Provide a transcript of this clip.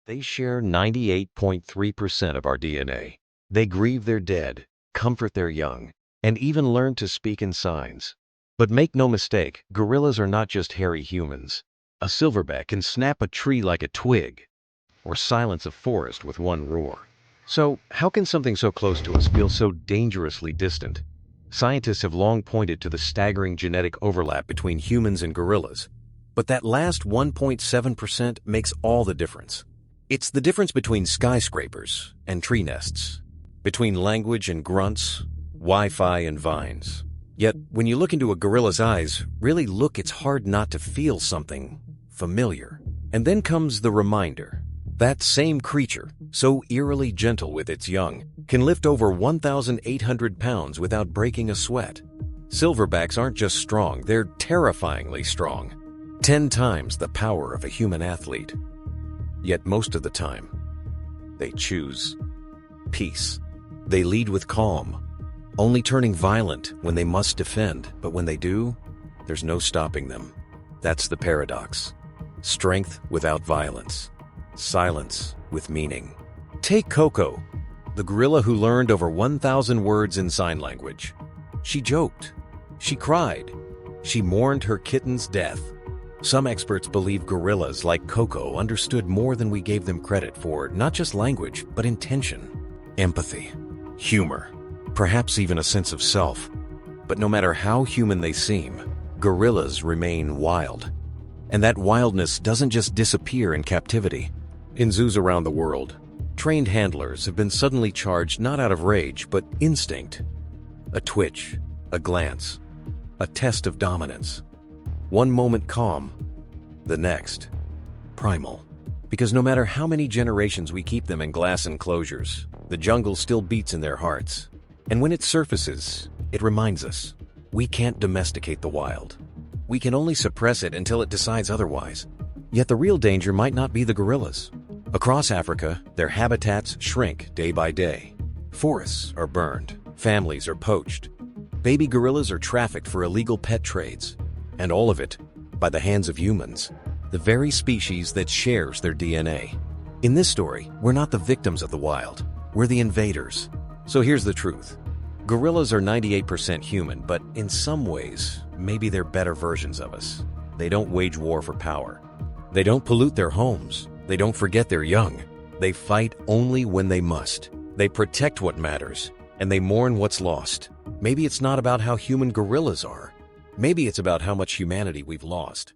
They share 98.3% of our DNA. They grieve their dead, comfort their young, and even learn to speak in signs. But make no mistake, gorillas are not just hairy humans. A silverback can snap a tree like a twig, or silence a forest with one roar. So, how can something so close to us feel so dangerously distant? Scientists have long pointed to the staggering genetic overlap between humans and gorillas. But that last 1.7% makes all the difference. It's the difference between skyscrapers and tree nests, between language and grunts, Wi-Fi and vines. Yet, when you look into a gorilla's eyes, really look, it's hard not to feel something familiar. And then comes the reminder. That same creature, so eerily gentle with its young, can lift over 1,800 pounds without breaking a sweat. Silverbacks aren't just strong, they're terrifyingly strong. 10 times the power of a human athlete. Yet most of the time, they choose peace. They lead with calm, only turning violent when they must defend, but when they do, there's no stopping them. That's the paradox. Strength without violence. Silence with meaning. Take Koko, the gorilla who learned over 1,000 words in sign language. She joked. She cried. She mourned her kitten's death. Some experts believe gorillas like Koko understood more than we gave them credit for, not just language, but intention, empathy, humor, perhaps even a sense of self. But no matter how human they seem, gorillas remain wild. And that wildness doesn't just disappear in captivity. In zoos around the world, trained handlers have been suddenly charged not out of rage, but instinct. A twitch, a glance, a test of dominance. One moment calm, the next primal. Because no matter how many generations we keep them in glass enclosures, the jungle still beats in their hearts. And when it surfaces, it reminds us, we can't domesticate the wild. We can only suppress it until it decides otherwise. Yet the real danger might not be the gorillas. Across Africa, their habitats shrink day by day. Forests are burned, families are poached. Baby gorillas are trafficked for illegal pet trades. And all of it by the hands of humans, the very species that shares their DNA. In this story, we're not the victims of the wild, we're the invaders. So here's the truth. Gorillas are 98% human, but in some ways, maybe they're better versions of us. They don't wage war for power. They don't pollute their homes. They don't forget their young. They fight only when they must. They protect what matters, and they mourn what's lost. Maybe it's not about how human gorillas are. Maybe it's about how much humanity we've lost.